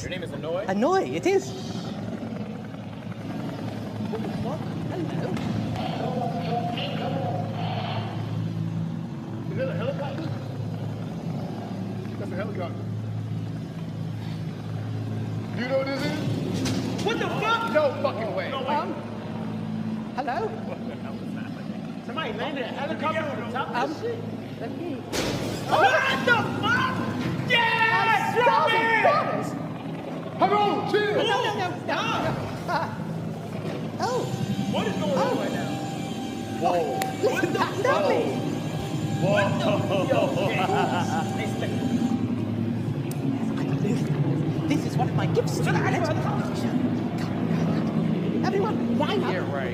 Your name is Annoy? Annoy, it is. What? Hello. Is that a helicopter? That's a helicopter. You know what this is? What the fuck? No fucking way. Hello? Somebody landed a helicopter on the top of this shit? Let me... What the fuck? Yes! Drop it! Hold on, chill. No. Oh. What is going on right now? Whoa. Listen, that dummy. This is one of my gifts to you. Let's- Everyone, line up. Yeah, right.